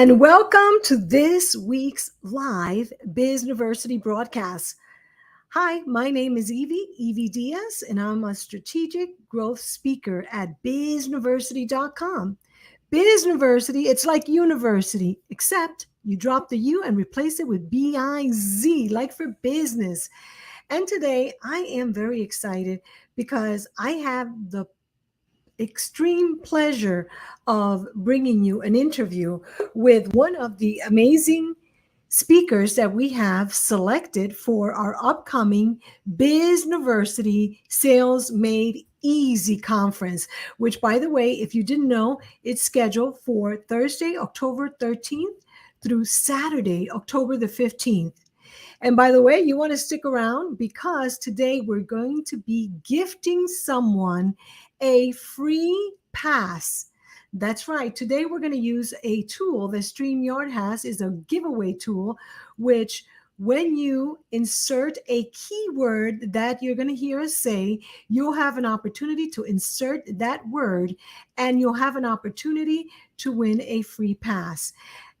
and welcome to this week's live Bizniversity broadcast. Hi, my name is Evie Diaz, and I'm a strategic growth speaker at Bizniversity.com. Bizniversity, it's like university, except you drop the U and replace it with BIZ, like for business. And today I am very excited because I have the extreme pleasure of bringing you an interview with one of the amazing speakers that we have selected for our upcoming Bizniversity Sales Made Easy conference, which, by the way, if you didn't know, it's scheduled for Thursday, October 13th through Saturday, October the 15th. And by the way, you want to stick around because today we're going to be gifting someone a free pass. That's right. Today we're going to use a tool that StreamYard has, is a giveaway tool, which when you insert a keyword that you're going to hear us say, you'll have an opportunity to insert that word and you'll have an opportunity to win a free pass.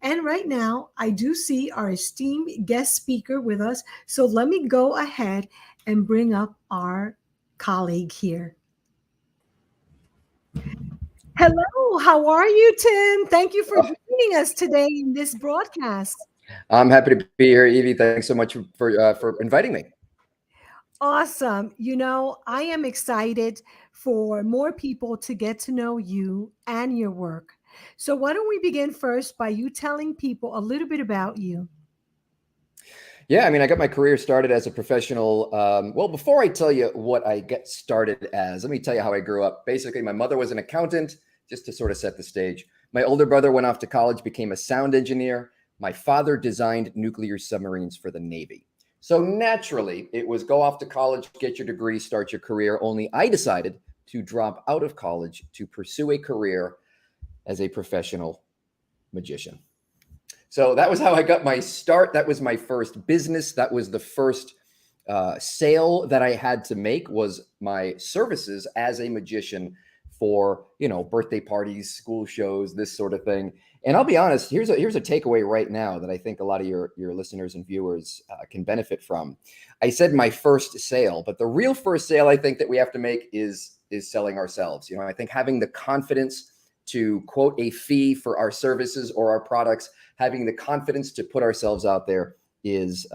And right now, I do see our esteemed guest speaker with us. So let me go ahead and bring up our colleague here. Hello, how are you, Tim? Thank you for joining us today in this broadcast. I'm happy to be here, Evie. Thanks so much for inviting me. Awesome. You know, I am excited for more people to get to know you and your work. So why don't we begin first by you telling people a little bit about you? Yeah, I mean, I got my career started as a professional. Well, before I tell you what I get started as, let me tell you how I grew up. Basically, my mother was an accountant, just to sort of set the stage. My older brother went off to college, became a sound engineer. My father designed nuclear submarines for the Navy. So naturally, it was go off to college, get your degree, start your career. Only I decided to drop out of college to pursue a career as a professional magician. So that was how I got my start. That was my first business. That was the first sale that I had to make, was my services as a magician for, birthday parties, school shows, this sort of thing. And I'll be honest, here's a takeaway right now that I think a lot of your listeners and viewers can benefit from. I said my first sale, but the real first sale I think that we have to make is selling ourselves. I think having the confidence to quote a fee for our services or our products, having the confidence to put ourselves out there is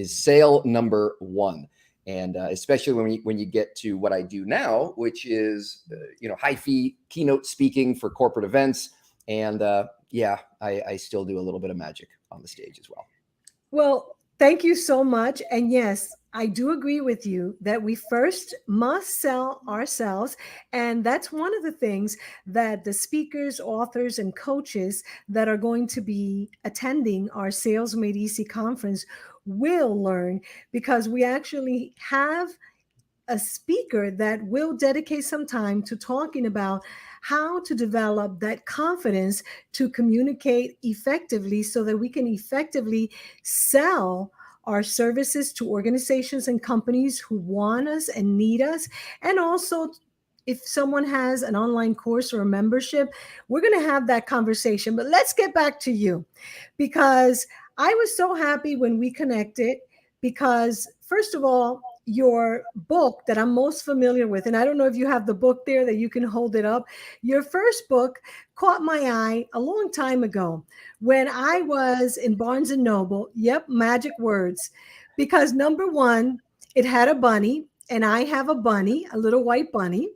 sale number one. And especially when you get to what I do now, which is high fee keynote speaking for corporate events. And I still do a little bit of magic on the stage as well. Well, thank you so much. And yes, I do agree with you that we first must sell ourselves. And that's one of the things that the speakers, authors, and coaches that are going to be attending our Sales Made Easy conference will learn, because we actually have a speaker that will dedicate some time to talking about how to develop that confidence to communicate effectively so that we can effectively sell our services to organizations and companies who want us and need us. And also, if someone has an online course or a membership, we're going to have that conversation. But let's get back to you, because I was so happy when we connected, because first of all, your book that I'm most familiar with, and I don't know if you have the book there that you can hold it up. Your first book caught my eye a long time ago when I was in Barnes and Noble. Yep, magic words. Because number one, it had a bunny, and I have a bunny, a little white bunny.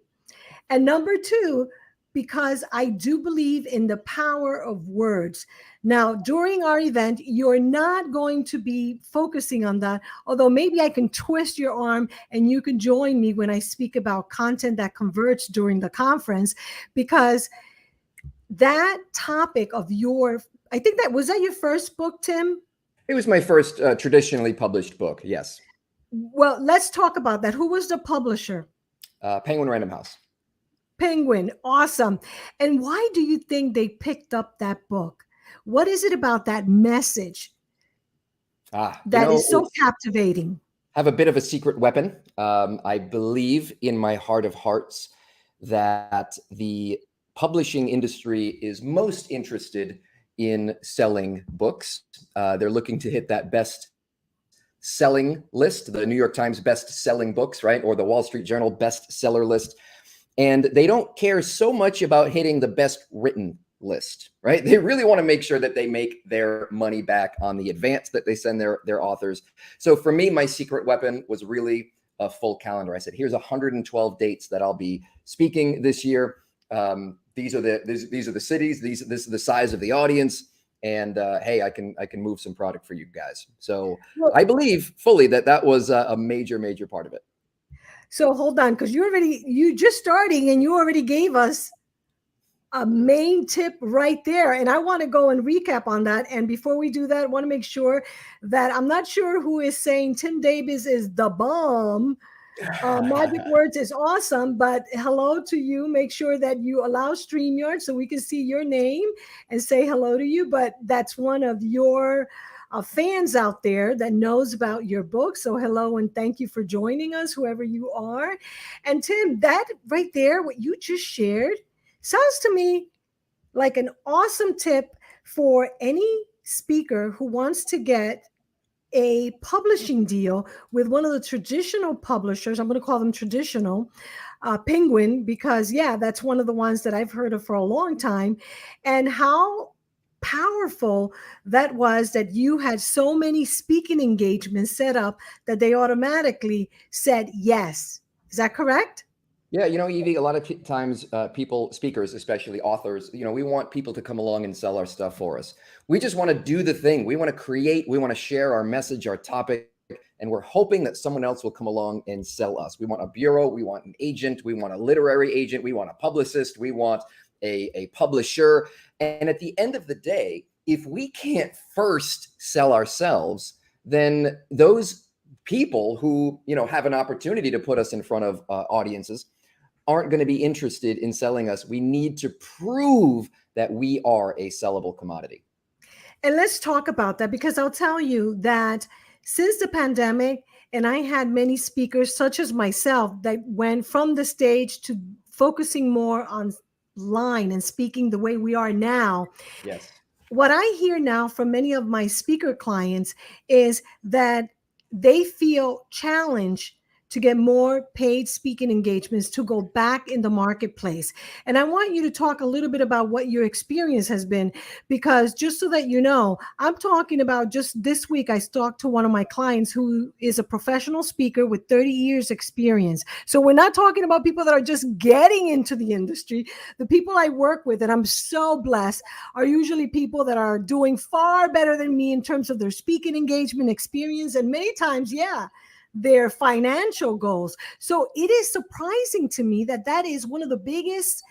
And number two, because I do believe in the power of words. Now, during our event, you're not going to be focusing on that, although maybe I can twist your arm and you can join me when I speak about content that converts during the conference, because that topic of I think that was that your first book, Tim? It was my first traditionally published book, yes. Well, let's talk about that. Who was the publisher? Penguin Random House. Penguin, awesome. And why do you think they picked up that book? What is it about that message that is so captivating? I have a bit of a secret weapon. I believe in my heart of hearts that the publishing industry is most interested in selling books. They're looking to hit that best selling list, the New York Times best selling books, right? Or the Wall Street Journal best seller list. And they don't care so much about hitting the best written list, right? They really want to make sure that they make their money back on the advance that they send their authors. So for me, my secret weapon was really a full calendar. I said, here's 112 dates that I'll be speaking this year. These are the cities. This is the size of the audience. And hey, I can move some product for you guys. So Well, I believe fully that was a major part of it. so hold on, because you just starting and you already gave us a main tip right there. And I want to go and recap on that. And before we do that, I want to make sure that I'm not sure who is saying Tim Davis is the bomb. Magic Words is awesome, but hello to you. Make sure that you allow StreamYard so we can see your name and say hello to you. But that's one of your fans out there that knows about your book. So hello and thank you for joining us, whoever you are. And Tim, that right there, what you just shared, sounds to me like an awesome tip for any speaker who wants to get a publishing deal with one of the traditional publishers. I'm going to call them traditional, Penguin, because yeah, that's one of the ones that I've heard of for a long time. And how powerful that was, that you had so many speaking engagements set up that they automatically said yes. Is that correct? Yeah, Evie, a lot of times speakers, especially authors, we want people to come along and sell our stuff for us. We just want to do the thing. We want to create, we want to share our message, our topic, and we're hoping that someone else will come along and sell us. We want a bureau, we want an agent, we want a literary agent, we want a publicist, we want a publisher. And at the end of the day, if we can't first sell ourselves, then those people who, have an opportunity to put us in front of audiences aren't going to be interested in selling us. We need to prove that we are a sellable commodity. And let's talk about that, because I'll tell you that since the pandemic, and I had many speakers such as myself that went from the stage to focusing more on line and speaking the way we are now. Yes. What I hear now from many of my speaker clients is that they feel challenged to get more paid speaking engagements to go back in the marketplace. And I want you to talk a little bit about what your experience has been, because just so that you know, I'm talking about just this week, I talked to one of my clients who is a professional speaker with 30 years experience. So we're not talking about people that are just getting into the industry. The people I work with, and I'm so blessed, are usually people that are doing far better than me in terms of their speaking engagement experience. And many times, their financial goals. So it is surprising to me that that is one of the biggest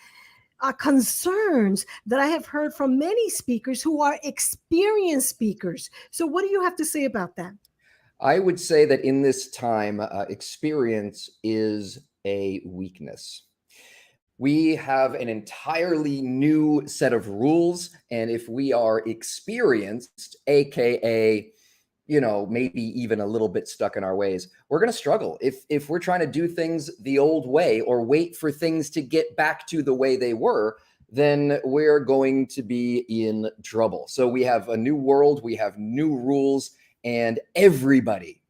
concerns that I have heard from many speakers who are experienced speakers. So what do you have to say about that? I would say that in this time, experience is a weakness. We have an entirely new set of rules. And if we are experienced, AKA, maybe even a little bit stuck in our ways, we're going to struggle. If we're trying to do things the old way or wait for things to get back to the way they were, then we're going to be in trouble. So we have a new world, we have new rules, and everybody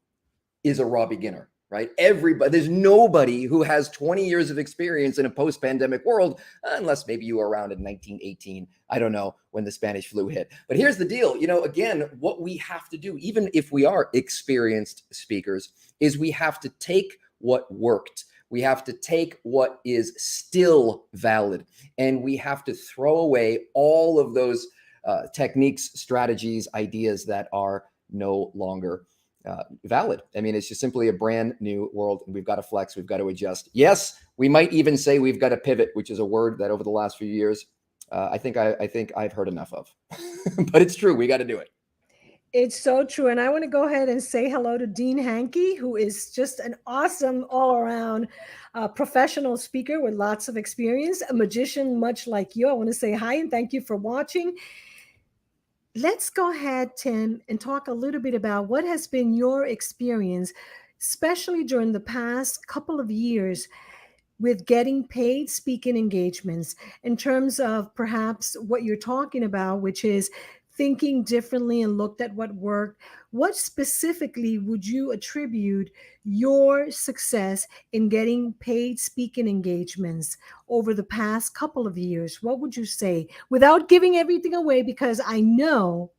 is a raw beginner, right? Everybody, there's nobody who has 20 years of experience in a post-pandemic world, unless maybe you were around in 1918. I don't know when the Spanish flu hit. But here's the deal. Again, what we have to do, even if we are experienced speakers, is we have to take what worked. We have to take what is still valid, and we have to throw away all of those techniques, strategies, ideas that are no longer valid. I mean, it's just simply a brand new world, and we've got to flex. We've got to adjust. Yes, we might even say we've got to pivot, which is a word that over the last few years, I think I've heard enough of. But it's true. We got to do it. It's so true. And I want to go ahead and say hello to Dean Hankey, who is just an awesome all-around professional speaker with lots of experience, a magician much like you. I want to say hi and thank you for watching. Let's go ahead, Tim, and talk a little bit about what has been your experience, especially during the past couple of years, with getting paid speaking engagements in terms of perhaps what you're talking about, which is thinking differently and looked at what worked? What specifically would you attribute your success in getting paid speaking engagements over the past couple of years? What would you say without giving everything away? Because I know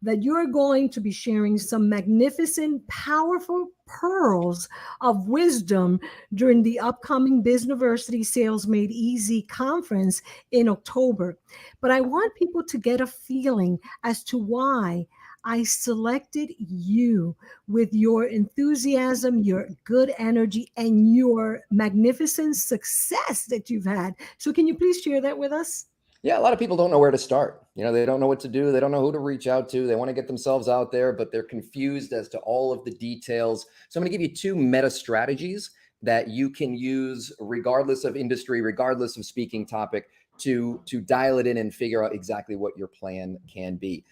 that you're going to be sharing some magnificent, powerful pearls of wisdom during the upcoming Bizniversity Sales Made Easy conference in October. But I want people to get a feeling as to why I selected you with your enthusiasm, your good energy, and your magnificent success that you've had. So, can you please share that with us? Yeah, a lot of people don't know where to start. They don't know what to do. They don't know who to reach out to. They want to get themselves out there, but they're confused as to all of the details. So I'm going to give you two meta strategies that you can use regardless of industry, regardless of speaking topic, to dial it in and figure out exactly what your plan can be.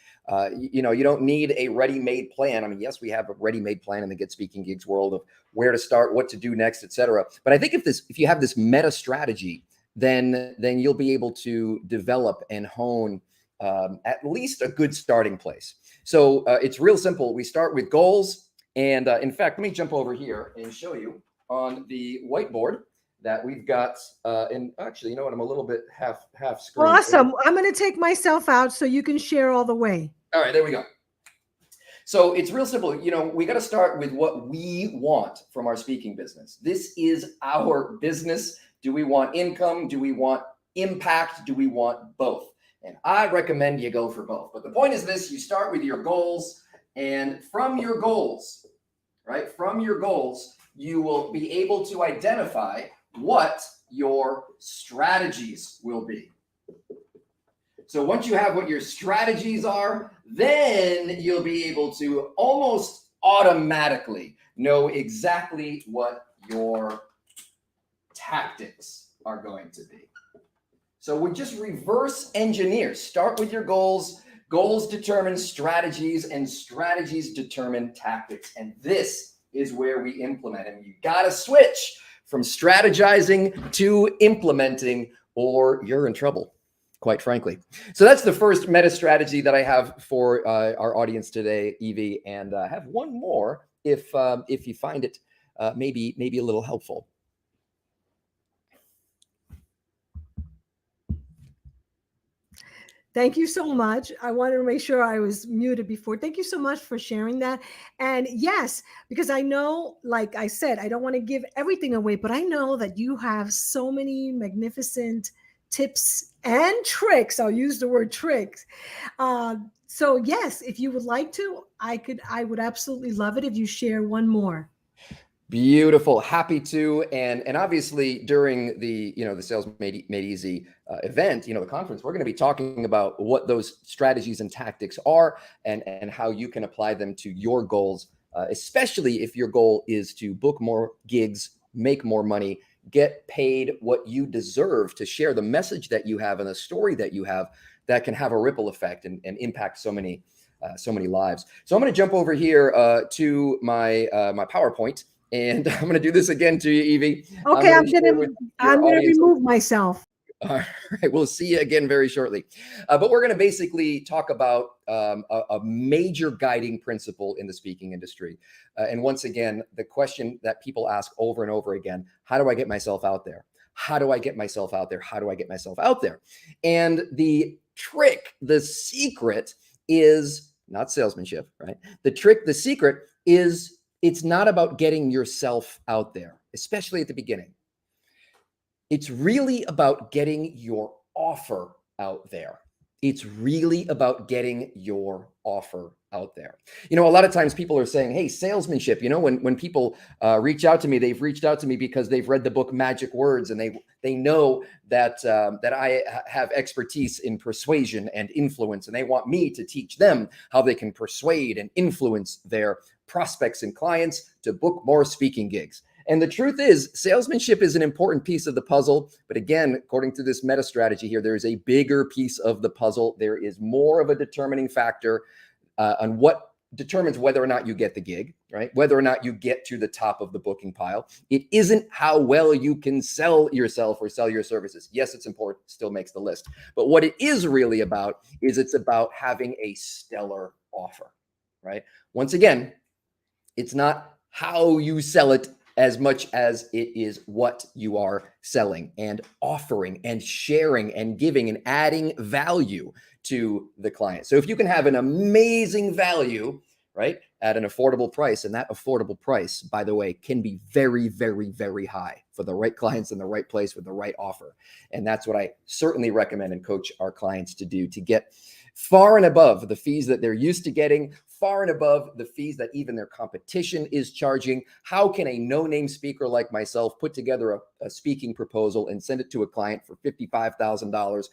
You don't need a ready-made plan. I mean, yes, we have a ready-made plan in the Get Speaking Gigs world of where to start, what to do next, etc. But I think if you have this meta strategy, then you'll be able to develop and hone at least a good starting place. So it's real simple. We start with goals. And in fact, let me jump over here and show you on the whiteboard that we've got. And actually, you know what? I'm a little bit half screen. Awesome. I'm going to take myself out so you can share all the way. All right, there we go. So it's real simple. We got to start with what we want from our speaking business. This is our business. Do we want income? Do we want impact? Do we want both? And I recommend you go for both. But the point is this: you start with your goals, and from your goals, right? From your goals, you will be able to identify what your strategies will be. So once you have what your strategies are, then you'll be able to almost automatically know exactly what your tactics are going to be. So we just reverse engineer. Start with your goals. Goals determine strategies, and strategies determine tactics. And this is where we implement. And you got to switch from strategizing to implementing, or you're in trouble, quite frankly. So that's the first meta strategy that I have for our audience today, Evie. And I have one more if you find it maybe a little helpful. Thank you so much. I wanted to make sure I was muted before. Thank you so much for sharing that. And yes, because I know, like I said, I don't want to give everything away, but I know that you have so many magnificent tips and tricks. I'll use the word tricks. So yes, if you would like to, I would absolutely love it if you share one more. Beautiful. Happy to. And obviously during the Sales Made Easy event, the conference, we're going to be talking about what those strategies and tactics are and how you can apply them to your goals, especially if your goal is to book more gigs, make more money, get paid what you deserve to share the message that you have and the story that you have that can have a ripple effect and impact so many lives. So I'm going to jump over here to my PowerPoint. And I'm going to do this again to you, Evie. Okay, I'm going to remove myself. All right, we'll see you again very shortly. But we're going to basically talk about a major guiding principle in the speaking industry. And once again, the question that people ask over and over again: how do I get myself out there? How do I get myself out there? How do I get myself out there? And the trick, the secret is not salesmanship, right? The secret is, it's not about getting yourself out there, especially at the beginning. It's really about getting your offer out there. It's really about getting your offer out there. A lot of times people are saying, hey, salesmanship, when people reach out to me, they've reached out to me because they've read the book Magic Words, and they know that I have expertise in persuasion and influence, and they want me to teach them how they can persuade and influence their prospects and clients to book more speaking gigs. And the truth is, salesmanship is an important piece of the puzzle. But again, according to this meta strategy here, there is a bigger piece of the puzzle. There is more of a determining factor on what determines whether or not you get the gig, right? Whether or not you get to the top of the booking pile. It isn't how well you can sell yourself or sell your services. Yes, it's important, still makes the list. But what it is really about is it's about having a stellar offer, right? Once again, it's not how you sell it as much as it is what you are selling and offering and sharing and giving and adding value to the client. So if you can have an amazing value, right, at an affordable price, and that affordable price, by the way, can be very, very, very high for the right clients in the right place with the right offer. And that's what I certainly recommend and coach our clients to do, to get far and above the fees that they're used to getting, far and above the fees that even their competition is charging. How can a no-name speaker like myself put together a speaking proposal and send it to a client for $55,000?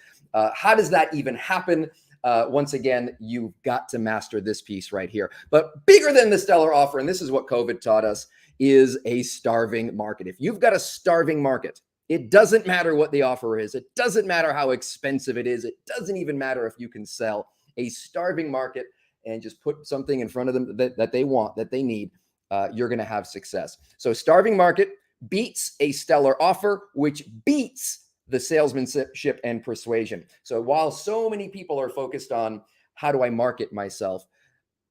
How does that even happen? Once again, you've got to master this piece right here. But bigger than the stellar offer, and this is what COVID taught us, is a starving market. If you've got a starving market, it doesn't matter what the offer is. It doesn't matter how expensive it is. It doesn't even matter if you can sell. A starving market, and just put something in front of them that they want, that they need, you're going to have success. So starving market beats a stellar offer, which beats the salesmanship and persuasion. So while so many people are focused on how do I market myself,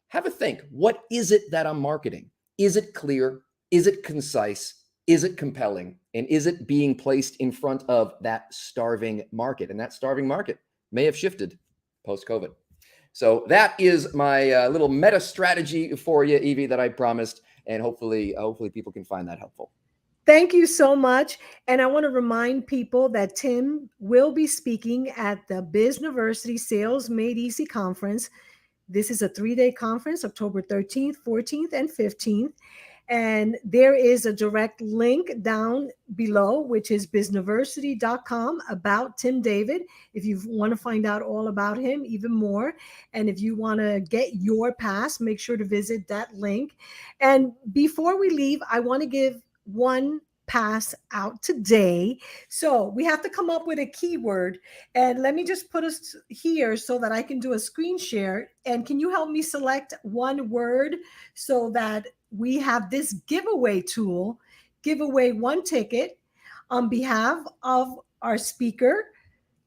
have a think. What is it that I'm marketing? Is it clear? Is it concise? Is it compelling? And is it being placed in front of that starving market? And that starving market may have shifted post-COVID. So that is my little meta strategy for you, Evie, that I promised. And hopefully people can find that helpful. Thank you so much. And I want to remind people that Tim will be speaking at the Bizniversity Sales Made Easy Conference. This is a 3-day conference, October 13th, 14th, and 15th. And there is a direct link down below, which is bizniversity.com, about Tim David, if you want to find out all about him even more. And if you want to get your pass, make sure to visit that link. And before we leave, I want to give one pass out today. So we have to come up with a keyword. And let me just put us here so that I can do a screen share. And can you help me select one word so that we have this giveaway tool, give away one ticket on behalf of our speaker,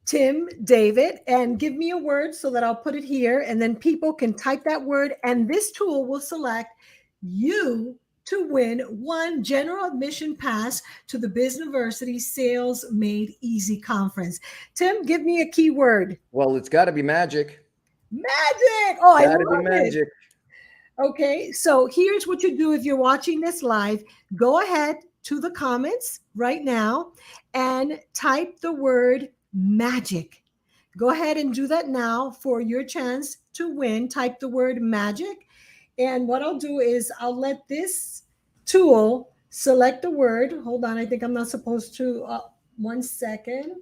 Tim David, and give me a word so that I'll put it here, and then people can type that word, and this tool will select you to win one general admission pass to the Bizniversity Sales Made Easy Conference. Tim, give me a keyword. Well, it's got to be magic. Magic! Oh, I love it. Got to be magic. Okay, so here's what you do if you're watching this live. Go ahead to the comments right now and type the word magic. Go ahead and do that now for your chance to win. Type the word magic. And what I'll do is I'll let this tool select the word. Hold on, I think I'm not supposed to. 1 second.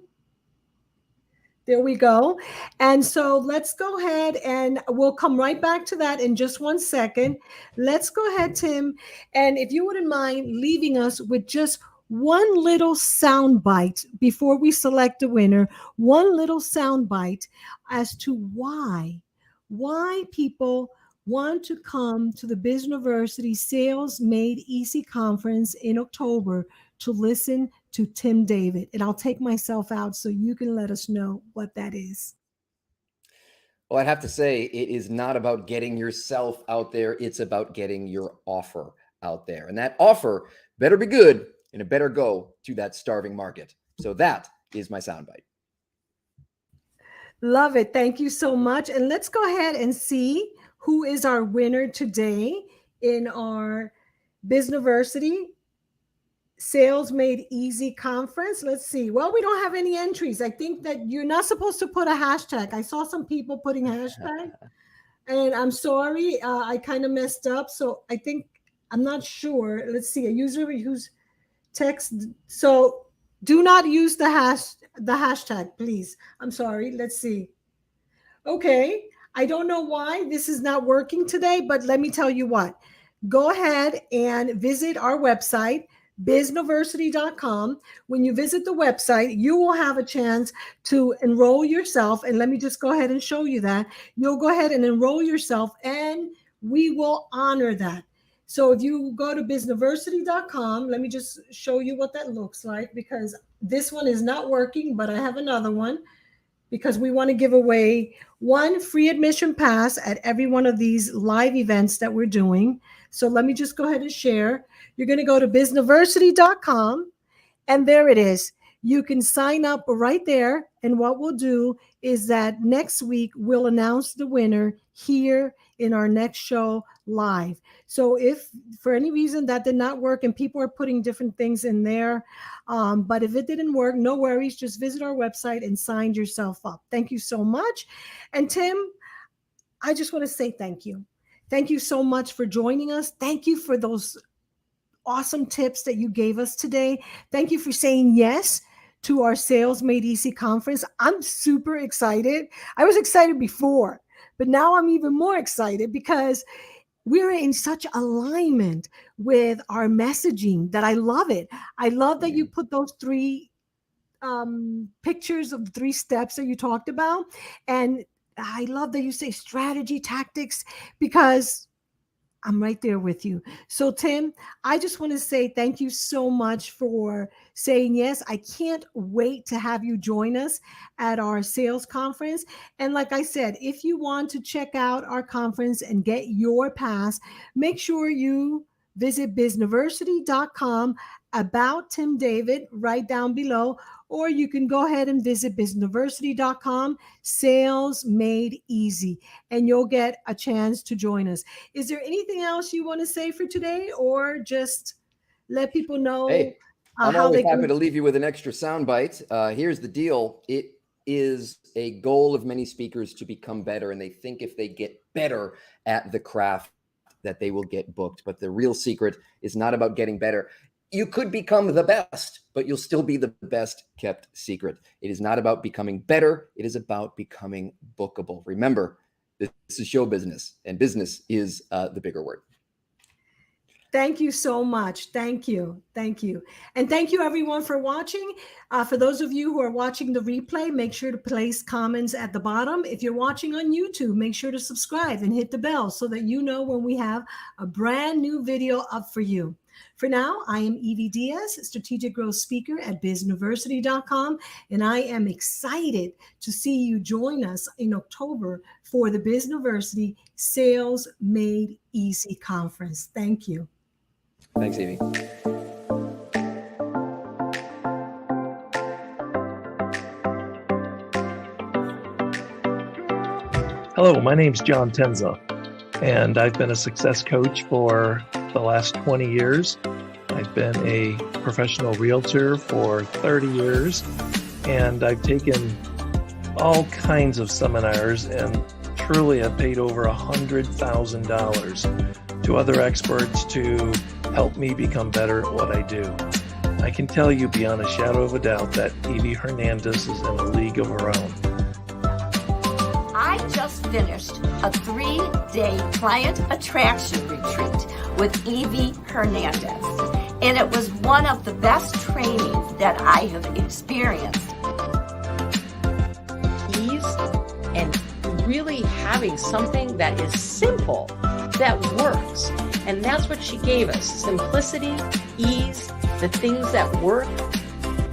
There we go. And so let's go ahead and we'll come right back to that in just 1 second. Let's go ahead, Tim. And if you wouldn't mind leaving us with just one little sound bite before we select the winner, one little sound bite as to why people want to come to the Bizniversity Sales Made Easy Conference in October to listen to Tim David. And I'll take myself out so you can let us know what that is. Well, I'd have to say it is not about getting yourself out there. It's about getting your offer out there. And that offer better be good and it better go to that starving market. So that is my soundbite. Love it. Thank you so much. And let's go ahead and see who is our winner today in our Bizniversity Sales Made Easy Conference. Let's see. Well, we don't have any entries. I think that you're not supposed to put a hashtag. I saw some people putting hashtag, and I'm sorry. I kind of messed up. So I think, I'm not sure. Let's see. A user who's text. So do not use the hashtag, please. I'm sorry. Let's see. Okay. I don't know why this is not working today, but let me tell you what. Go ahead and visit our website, bizniversity.com. When you visit the website, you will have a chance to enroll yourself. And let me just go ahead and show you that. You'll go ahead and enroll yourself and we will honor that. So if you go to bizniversity.com, let me just show you what that looks like, because this one is not working, but I have another one, because we want to give away one free admission pass at every one of these live events that we're doing. So let me just go ahead and share. You're going to go to bizniversity.com, and there it is. You can sign up right there. And what we'll do is that next week we'll announce the winner here in our next show live. So if for any reason that did not work, and people are putting different things in there, but if it didn't work, no worries. Just visit our website and sign yourself up. Thank you so much. And Tim, I just want to say thank you. Thank you so much for joining us. Thank you for those awesome tips that you gave us today. Thank you for saying yes to our Sales Made Easy conference. I'm super excited. I was excited before, but now I'm even more excited because we're in such alignment with our messaging that I love it. I love that you put those three pictures of the 3 steps that you talked about. And I love that you say strategy, tactics, because I'm right there with you. So Tim, I just want to say thank you so much for saying yes. I can't wait to have you join us at our sales conference. And like I said, if you want to check out our conference and get your pass, make sure you visit bizniversity.com, about Tim David right down below, or you can go ahead and visit bizniversity.com, Sales Made Easy, and you'll get a chance to join us. Is there anything else you want to say for today, or just let people know? Hey, I'm how always they happy can... to leave you with an extra soundbite. Here's the deal. It is a goal of many speakers to become better, and they think if they get better at the craft that they will get booked. But the real secret is not about getting better. You could become the best, but you'll still be the best kept secret. It is not about becoming better. It is about becoming bookable. Remember, this is show business, and business is the bigger word. Thank you so much. Thank you. Thank you. And thank you everyone for watching. For those of you who are watching the replay, make sure to place comments at the bottom. If you're watching on YouTube, make sure to subscribe and hit the bell so that you know when we have a brand new video up for you. For now, I am Evie Diaz, Strategic Growth Speaker at Bizniversity.com, and I am excited to see you join us in October for the Bizniversity Sales Made Easy Conference. Thank you. Thanks, Evie. Hello, my name's John Tenza, and I've been a success coach for the last 20 years. I've been a professional realtor for 30 years, and I've taken all kinds of seminars and truly have paid over $100,000 to other experts to help me become better at what I do. I can tell you beyond a shadow of a doubt that Evie Hernandez is in a league of her own. I just finished a 3-day client attraction retreat with Evie Hernandez, and it was one of the best trainings that I have experienced. Ease and really having something that is simple, that works. And that's what she gave us: simplicity, ease, the things that work.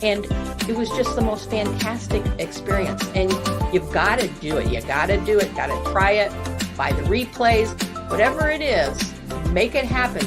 And it was just the most fantastic experience. And you've got to do it. You got to do it. Got to try it. Buy the replays. Whatever it is, make it happen.